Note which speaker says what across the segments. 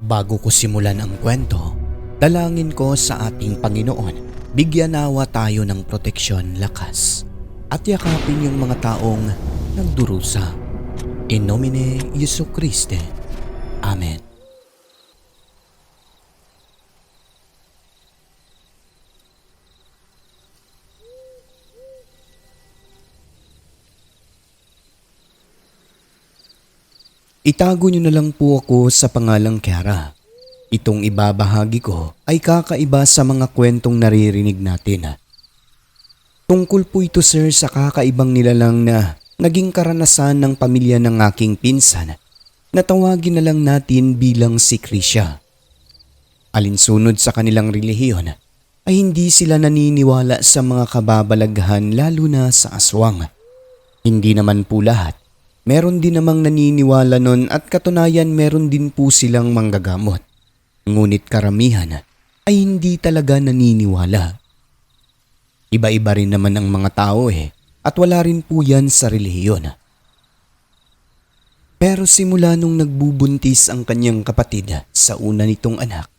Speaker 1: Bago ko simulan ang kwento, dalangin ko sa ating Panginoon, bigyan nawa tayo ng proteksyon, lakas at yakapin yung mga taong nagdurusa. In nomine Jesu Christe. Amen. Itago niyo na lang po ako sa pangalang Kiara. Itong ibabahagi ko ay kakaiba sa mga kwentong naririnig natin. Tungkol po ito, sir, sa kakaibang nilalang na naging karanasan ng pamilya ng aking pinsan na tawagin na lang natin bilang si Krisha. Alinsunod sa kanilang relihiyon ay hindi sila naniniwala sa mga kababalaghan, lalo na sa aswang. Hindi naman po lahat. Meron din namang naniniwala nun at katunayan meron din po silang manggagamot. Ngunit karamihan ay hindi talaga naniniwala. Iba-iba rin naman ang mga tao at wala rin po yan sa relihiyon. Pero simula nung nagbubuntis ang kanyang kapatid sa una nitong anak,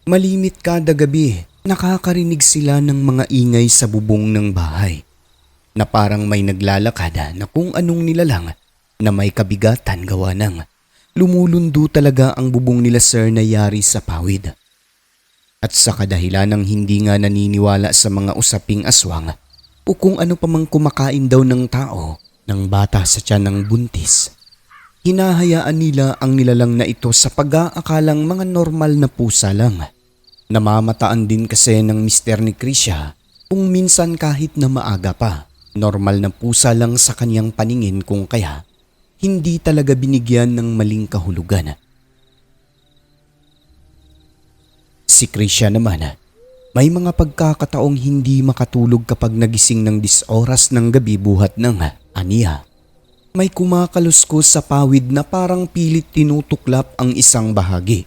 Speaker 1: malimit kada gabi nakakarinig sila ng mga ingay sa bubong ng bahay na parang may naglalakad na kung anong nilalang na may kabigatan gawa ng lumulundo talaga ang bubong nila, sir, na yari sa pawid. At sa kadahilan ng hindi nga naniniwala sa mga usaping aswang o kung ano pa mang kumakain daw ng tao ng bata sa tiyan ng buntis, hinahayaan nila ang nilalang na ito sa pag-aakalang mga normal na pusa lang. Namamataan din kasi ng mister ni Krisha kung minsan kahit na maaga pa, normal na pusa lang sa kanyang paningin, kung kaya hindi talaga binigyan ng maling kahulugan. Si Krisha naman, may mga pagkakataong hindi makatulog kapag nagising ng 10 oras ng gabi buhat ng aniya. May kumakaluskos sa pawid na parang pilit tinutuklap ang isang bahagi.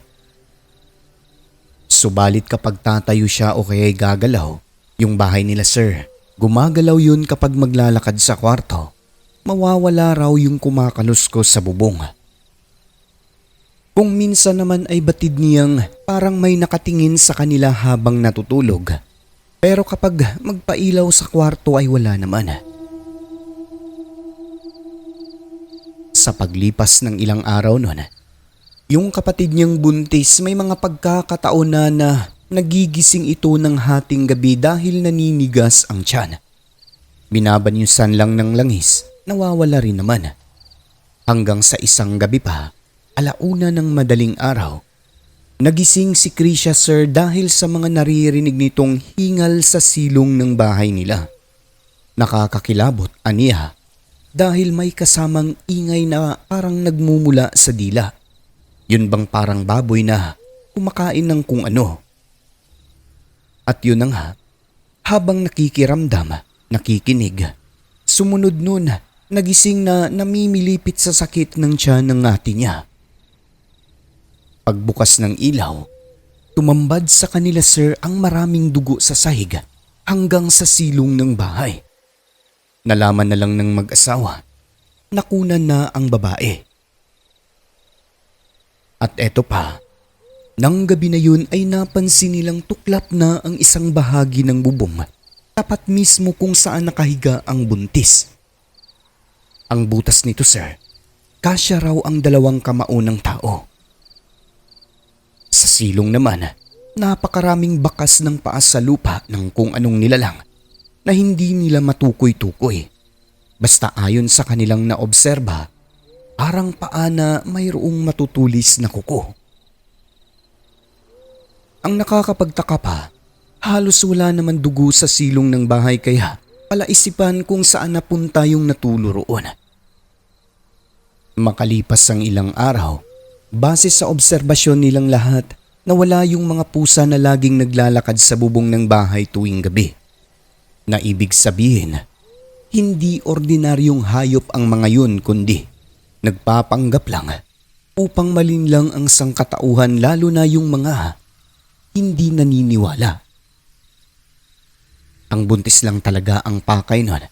Speaker 1: Subalit kapag tatayo siya o kaya'y gagalaw, yung bahay nila, sir, gumagalaw yun kapag maglalakad sa kwarto. Mawawala raw yung kumakaluskos sa bubong. Kung minsan naman ay batid niyang parang may nakatingin sa kanila habang natutulog. Pero kapag magpailaw sa kwarto ay wala naman. Sa paglipas ng ilang araw noon, yung kapatid niyang buntis may mga pagkakataon na nagigising ito ng hating gabi dahil naninigas ang tiyan. Binabanyusan lang ng langis, nawawala rin naman. Hanggang sa isang gabi pa, 1:00 ng madaling araw, nagising si Krisha, sir, dahil sa mga naririnig nitong hingal sa silong ng bahay nila. Nakakakilabot, aniya, dahil may kasamang ingay na parang nagmumula sa dila. Yun bang parang baboy na kumakain ng kung ano. At yun na nga, habang nakikiramdam, nakikinig, sumunod nun, nagising na namimilipit sa sakit ng tiyan ng ate niya. Pagbukas ng ilaw, tumambad sa kanila, sir, ang maraming dugo sa sahig hanggang sa silong ng bahay. Nalaman na lang ng mag-asawa, nakunan na ang babae. At eto pa, nang gabi na yun ay napansin nilang tuklap na ang isang bahagi ng bubong, tapat mismo kung saan nakahiga ang buntis. Ang butas nito, sir, kasya raw ang 2 kamao ng tao. Sa silong naman, napakaraming bakas ng paa sa lupa ng kung anong nilalang na hindi nila matukoy-tukoy. Basta ayon sa kanilang naobserba, parang paa na mayroong matutulis na kuko. Ang nakakapagtaka pa, halos wala naman dugo sa silong ng bahay, kaya palaisipan kung saan napunta yung natulo roon. Makalipas ang ilang araw, base sa obserbasyon nilang lahat, nawala yung mga pusa na laging naglalakad sa bubong ng bahay tuwing gabi. Na ibig sabihin, hindi ordinaryong hayop ang mga yun, kundi nagpapanggap lang upang malinlang ang sangkatauhan, lalo na yung mga hindi naniniwala. Ang buntis lang talaga ang pakay nun,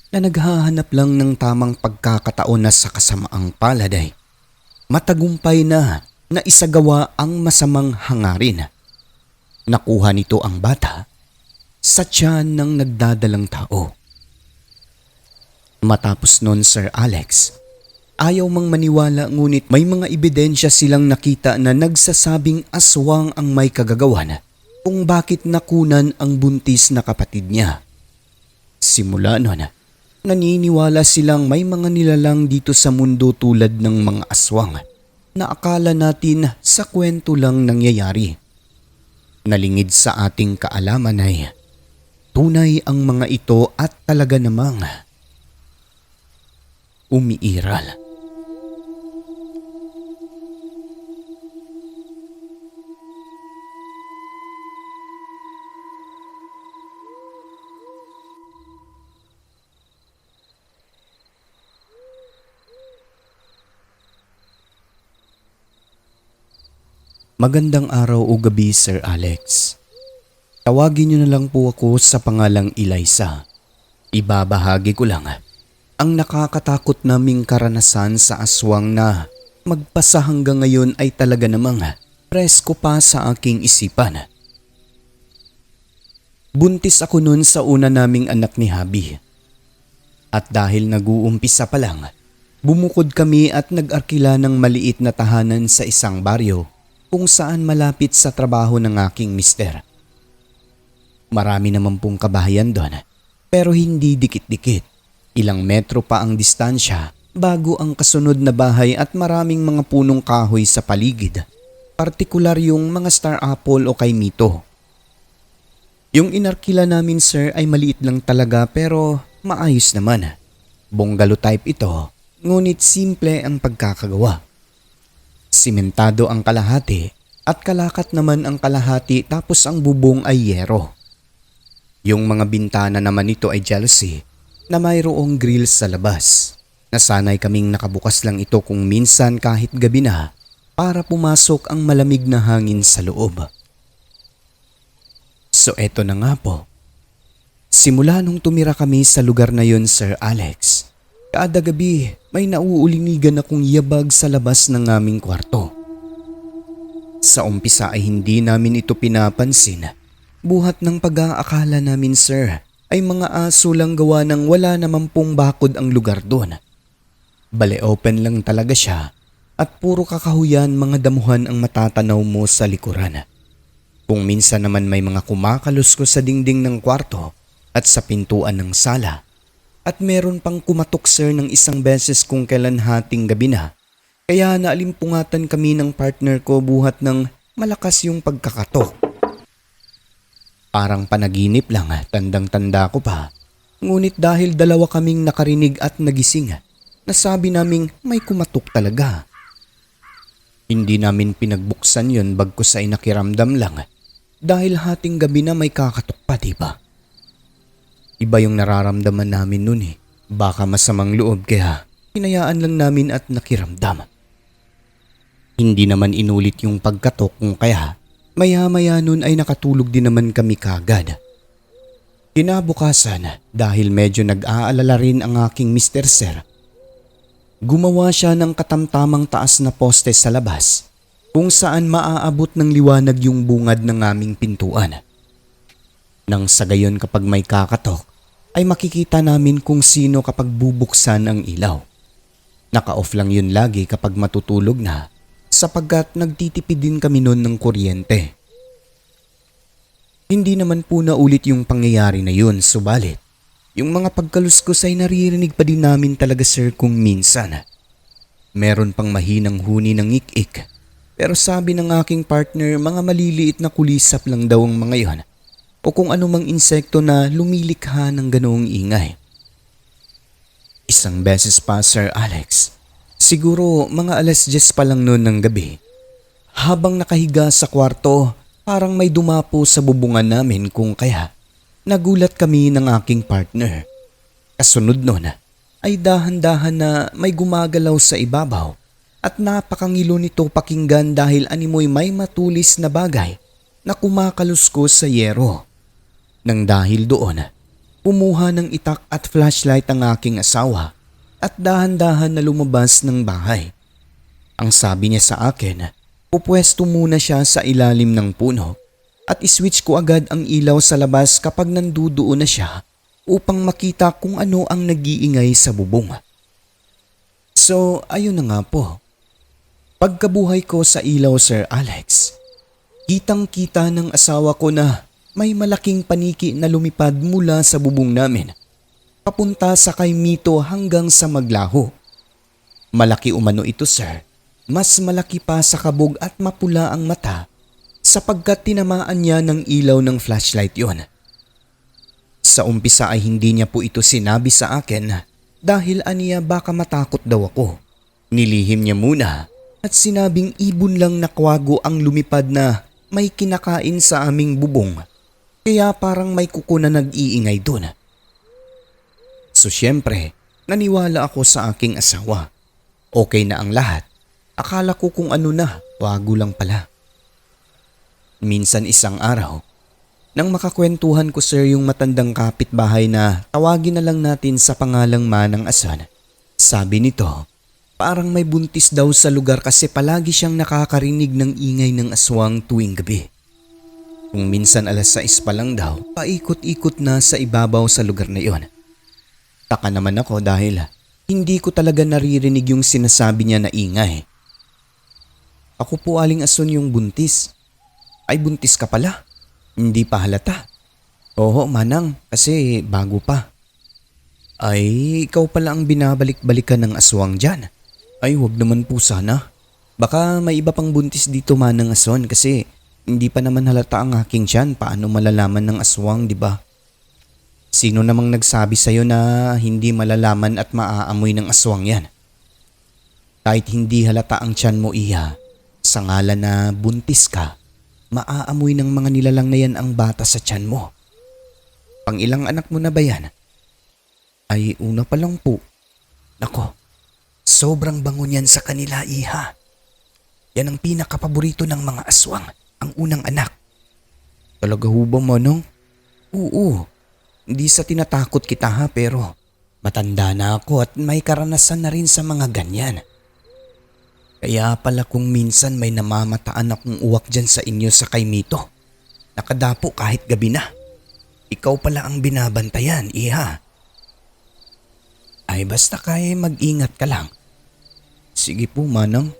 Speaker 1: na naghahanap lang ng tamang pagkakataon na sa kasamaang palad ay matagumpay na na isagawa ang masamang hangarin. Nakuha nito ang bata sa tiyan ng nagdadalang tao. Matapos nun, Sir Alex, ayaw mang maniwala ngunit may mga ebidensya silang nakita na nagsasabing aswang ang may kagagawan kung bakit nakunan ang buntis na kapatid niya. Simula nun, naniniwala silang may mga nilalang dito sa mundo tulad ng mga aswang na akala natin sa kwento lang nangyayari. Nalingid sa ating kaalaman ay tunay ang mga ito at talaga namang umiiral. Magandang araw o gabi, Sir Alex. Tawagin niyo na lang po ako sa pangalang Eliza. Ibabahagi ko lang ang nakakatakot naming karanasan sa aswang na magpasa hanggang ngayon ay talaga namang presko pa sa aking isipan. Buntis ako noon sa una naming anak ni Habi. At dahil nag-uumpisa pa lang, bumukod kami at nag-arkila ng maliit na tahanan sa isang baryo kung saan malapit sa trabaho ng aking mister. Marami naman pong kabahayan doon, pero hindi dikit-dikit. Ilang metro pa ang distansya bago ang kasunod na bahay at maraming mga punong kahoy sa paligid, partikular yung mga star apple o kaimito. Yung inarkila namin, sir, ay maliit lang talaga pero maayos naman. Bungalow type ito, ngunit simple ang pagkakagawa. Simentado ang kalahati at kalakat naman ang kalahati tapos ang bubong ay yero. Yung mga bintana naman nito ay jealousy na mayroong grill sa labas. Nasanay kaming nakabukas lang ito kung minsan kahit gabi na para pumasok ang malamig na hangin sa loob. So eto na nga po. Simula nung tumira kami sa lugar na yun, Sir Alex, kada gabi may nauulinigan akong yabag sa labas ng aming kwarto. Sa umpisa ay hindi namin ito pinapansin. Buhat ng pag-aakala namin, sir, ay mga aso lang gawa ng wala naman pong bakod ang lugar doon. Bale open lang talaga siya at puro kakahuyan mga damuhan ang matatanaw mo sa likuran. Kung minsan naman may mga kumakalusko sa dingding ng kwarto at sa pintuan ng sala. At meron pang kumatok, sir, ng isang beses kung kailan hating gabi na. Kaya naalimpungatan kami ng partner ko buhat ng malakas yung pagkakatok. Parang panaginip lang, tandang-tanda ko pa. Ngunit dahil dalawa kaming nakarinig at nagising, nasabi naming may kumatok talaga. Hindi namin pinagbuksan yun bagkus ay nakiramdam lang. Dahil hating gabi na may kakatok pa, diba? Iba yung nararamdaman namin nun eh. Baka masamang loob kaya hinayaan lang namin at nakiramdam. Hindi naman inulit yung pagkatok kung kaya maya-maya nun ay nakatulog din naman kami kagad. Kinabukasan dahil medyo nag-aalala rin ang aking Mr. Sir, gumawa siya ng katamtamang taas na poste sa labas kung saan maaabot ng liwanag yung bungad ng aming pintuan. Nang sa gayon kapag may kakatok, ay makikita namin kung sino kapag bubuksan ang ilaw. Naka-off lang yun lagi kapag matutulog na sapagkat nagtitipid din kami noon ng kuryente. Hindi naman po naulit yung pangyayari na yun, subalit yung mga pagkaluskos ay naririnig pa din namin talaga, sir, kung minsan. Meron pang mahinang huni ng ik-ik, pero sabi ng aking partner mga maliliit na kulisap lang daw ang mga yon o kung anumang insekto na lumilikha ng ganoong ingay. Isang beses pa, Sir Alex, siguro mga 10:00 pa lang noon ng gabi, habang nakahiga sa kwarto, parang may dumapo sa bubungan namin kung kaya nagulat kami ng aking partner. Kasunod noon ay dahan-dahan na may gumagalaw sa ibabaw at napakangilo nito pakinggan dahil animoy may matulis na bagay na kumakaluskos sa yero. Nang dahil doon, pumuha ng itak at flashlight ang aking asawa at dahan-dahan na lumabas ng bahay. Ang sabi niya sa akin, Pupwesto muna siya sa ilalim ng puno at iswitch ko agad ang ilaw sa labas kapag nandudoon na siya upang makita kung ano ang nag-iingay sa bubong. So ayun na nga po. Pagkabuhay ko sa ilaw, Sir Alex, kitang-kita ng asawa ko na may malaking paniki na lumipad mula sa bubong namin papunta sa kay Mito hanggang sa maglaho. Malaki umano ito, sir. Mas malaki pa sa kabog at mapula ang mata sapagkat tinamaan niya ng ilaw ng flashlight yon. Sa umpisa ay hindi niya po ito sinabi sa akin dahil aniya baka matakot daw ako. Nilihim niya muna at sinabing ibon lang na kwago ang lumipad na may kinakain sa aming bubong. Kaya parang may kuko na nag-iingay doon. So syempre, naniwala ako sa aking asawa. Okay na ang lahat. Akala ko kung ano na, wago lang pala. Minsan isang araw, nang makakwentuhan ko sir yung matandang kapitbahay na tawagin na lang natin sa pangalang Manang Asan. Sabi nito, parang may buntis daw sa lugar kasi palagi siyang nakakarinig ng ingay ng aswang tuwing gabi. Kung minsan 6:00 pa lang daw, paikot-ikot na sa ibabaw sa lugar na iyon. Taka naman ako dahil hindi ko talaga naririnig yung sinasabi niya na ingay. Ako po Aling Ason yung buntis. Ay buntis ka pala? Hindi pa halata. Oo manang, kasi bago pa. Ay ikaw pala ang binabalik-balikan ng aswang dyan. Ay wag naman po sana. Baka may iba pang buntis dito Manang Ason kasi hindi pa naman halata ang aking tiyan. Paano malalaman ng aswang, di ba? Sino namang nagsabi sa'yo na hindi malalaman at maaamoy ng aswang yan? Kahit hindi halata ang tiyan mo iya, sa ngalan na buntis ka, maaamoy ng mga nilalang na yan ang bata sa tiyan mo. Pang-ilang anak mo na ba yan? Ay una pa lang po. Nako, sobrang bango niyan sa kanila iha. Yan ang pinakapaborito ng mga aswang, ang unang anak. Talaga ho ba Manong? Oo. Hindi sa tinatakot kita ha pero matanda na ako at may karanasan na rin sa mga ganyan. Kaya pala kung minsan may namamataan akong uwak dyan sa inyo sa kay Mito. Nakadapo kahit gabi na. Ikaw pala ang binabantayan, iha. Ay basta kaya mag-ingat ka lang. Sige po Manang.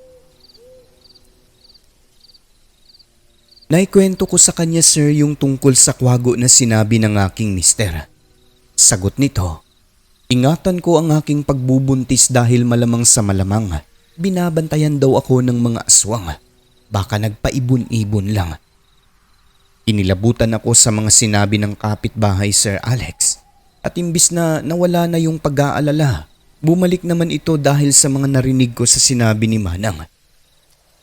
Speaker 1: Naikwento ko sa kanya sir yung tungkol sa kwago na sinabi ng aking mister. Sagot nito, ingatan ko ang aking pagbubuntis dahil malamang sa malamang binabantayan daw ako ng mga aswang. Baka nagpaibon-ibon lang. Inilabutan ako sa mga sinabi ng kapitbahay Sir Alex at imbis na nawala na yung pag-aalala, bumalik naman ito dahil sa mga narinig ko sa sinabi ni Manang.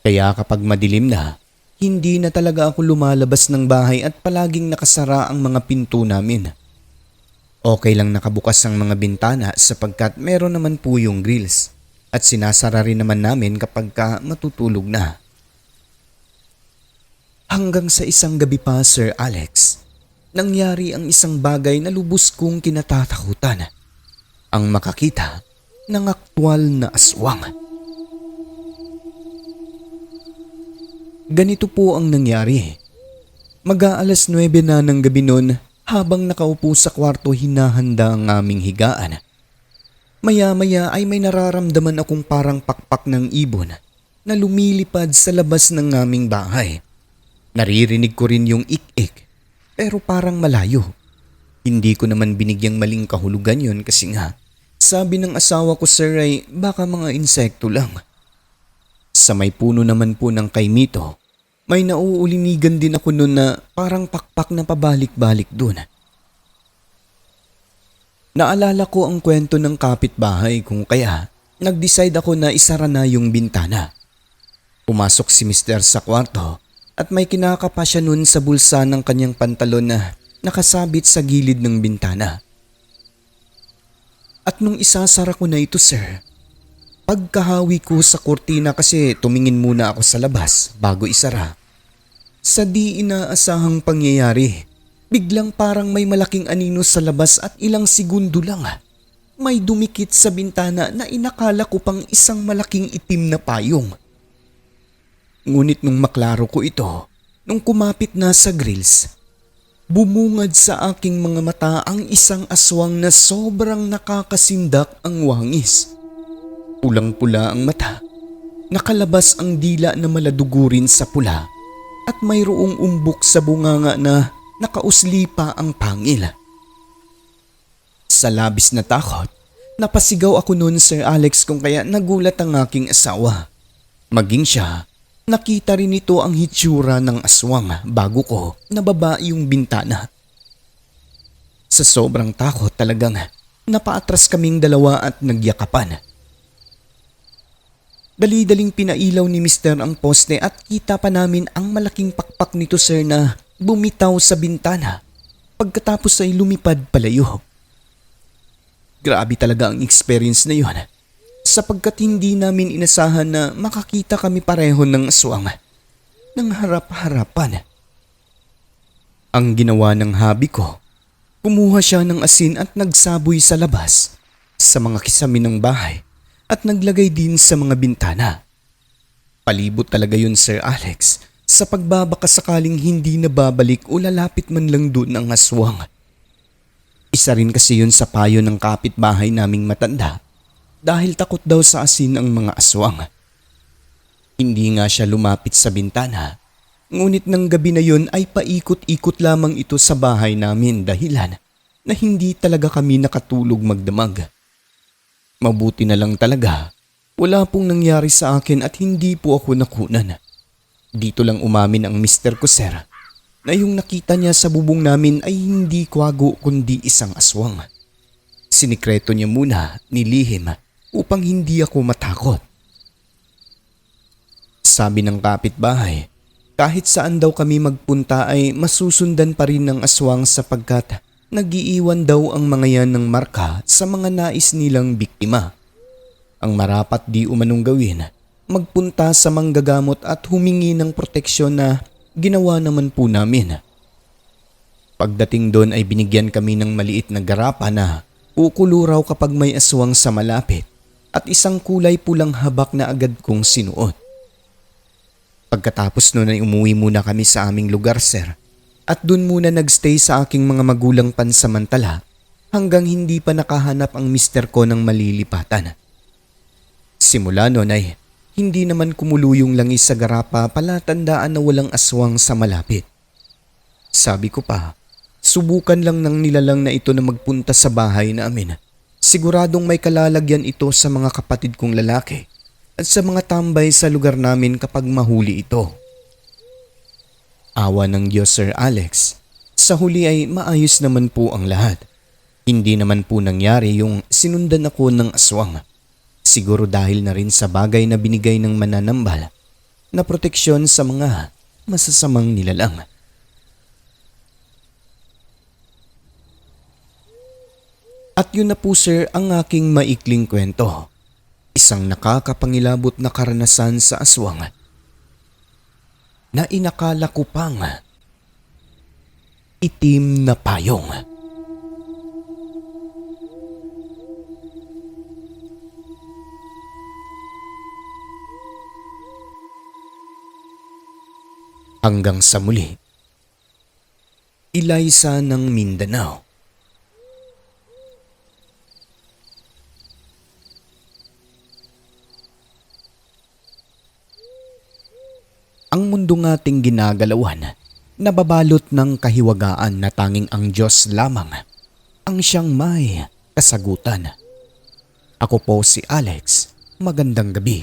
Speaker 1: Kaya kapag madilim na, hindi na talaga ako lumalabas ng bahay at palaging nakasara ang mga pinto namin. Okay lang nakabukas ang mga bintana sapagkat meron naman po yung grills at sinasara rin naman namin kapag matutulog na. Hanggang sa isang gabi pa Sir Alex, nangyari ang isang bagay na lubos kong kinatatakutan. Ang makakita ng aktwal na aswang. Ganito po ang nangyari. Mag-aalas 9 na ng gabi noon habang nakaupo sa kwarto hinahanda ang aming higaan. Maya-maya ay may nararamdaman akong parang pakpak ng ibon na lumilipad sa labas ng aming bahay. Naririnig ko rin yung ik-ik pero parang malayo. Hindi ko naman binigyang maling kahulugan yon kasi nga sabi ng asawa ko sir ay baka mga insekto lang. Sa may puno naman po ng kay Mito, may nauulinigan din ako noon na parang pakpak na pabalik-balik doon. Naalala ko ang kwento ng kapitbahay kung kaya nag-decide ako na isara na yung bintana. Pumasok si Mr. sa kwarto at may kinakapa siya noon sa bulsa ng kanyang pantalon na nakasabit sa gilid ng bintana. At nung isasara ko na ito sir, pagkahawi ko sa kurtina kasi tumingin muna ako sa labas bago isara. Sa di inaasahang pangyayari, biglang parang may malaking anino sa labas at ilang segundo lang. May dumikit sa bintana na inakala ko pang isang malaking itim na payong. Ngunit nung maklaro ko ito, nung kumapit na sa grills, bumungad sa aking mga mata ang isang aswang na sobrang nakakasindak ang wangis. Pulang-pula ang mata, nakalabas ang dila na maladugurin sa pula at mayroong umbok sa bunganga na nakausli pa ang pangil. Sa labis na takot, napasigaw ako noon, Sir Alex, kung kaya nagulat ang aking asawa. Maging siya, nakita rin ito ang hitsura ng aswang bago ko nababa yung bintana. Sa sobrang takot talagang napaatras kaming dalawa at nagyakapan. Dali-daling pinailaw ni Mr. ang poste at kita pa namin ang malaking pakpak nito, sir, na bumitaw sa bintana pagkatapos ay lumipad palayo. Grabe talaga ang experience na yun, sapagkat hindi namin inasahan na makakita kami pareho ng aswang ng harap-harapan. Ang ginawa ng habi ko, kumuha siya ng asin at nagsaboy sa labas sa mga kisame ng bahay at naglagay din sa mga bintana. Palibot talaga yun, Sir Alex, sa pagbabaka sakaling hindi na babalik o lalapit man lang doon ang aswang. Isa rin kasi yun sa payo ng kapitbahay naming matanda dahil takot daw sa asin ang mga aswang. Hindi nga siya lumapit sa bintana, ngunit ng gabi na yun ay paikot-ikot lamang ito sa bahay namin dahilan na hindi talaga kami nakatulog magdamag. Mabuti na lang talaga, wala pong nangyari sa akin at hindi po ako nakunan. Dito lang umamin ang mister ko, sir, na yung nakita niya sa bubong namin ay hindi kwago kundi isang aswang. Sinikreto niya muna, nilihim, upang hindi ako matakot. Sabi ng kapitbahay, kahit saan daw kami magpunta ay masusundan pa rin ng aswang sapagkat nag-iiwan daw ang mga yan ng marka sa mga nais nilang biktima. Ang marapat di umanong gawin, magpunta sa manggagamot at humingi ng proteksyon na ginawa naman po namin. Pagdating doon ay binigyan kami ng maliit na garapa na kukulo raw kapag may aswang sa malapit at isang kulay pulang habak na agad kong sinuot. Pagkatapos noon ay umuwi muna kami sa aming lugar, sir, at doon muna nagstay sa aking mga magulang pansamantala hanggang hindi pa nakahanap ang mister ko ng malilipatan. Simula noon ay hindi naman kumulo yung langis sa garapa palatandaan na walang aswang sa malapit. Sabi ko pa, subukan lang ng nilalang na ito na magpunta sa bahay namin. Siguradong may kalalagyan ito sa mga kapatid kong lalaki at sa mga tambay sa lugar namin kapag mahuli ito. Awa ng Diyos, Sir Alex, sa huli ay maayos naman po ang lahat. Hindi naman po nangyari yung sinundan ako ng aswang. Siguro dahil na rin sa bagay na binigay ng mananambal na proteksyon sa mga masasamang nilalang. At yun na po, sir, ang aking maikling kwento. Isang nakakapangilabot na karanasan sa aswang na inakala ko pang itim na payong. Hanggang sa muli, Ilaysa ng Mindanao. Ang mundo ating ginagalawan, nababalot ng kahiwagaan na tanging ang Diyos lamang ang siyang may kasagutan. Ako po si Alex. Magandang gabi.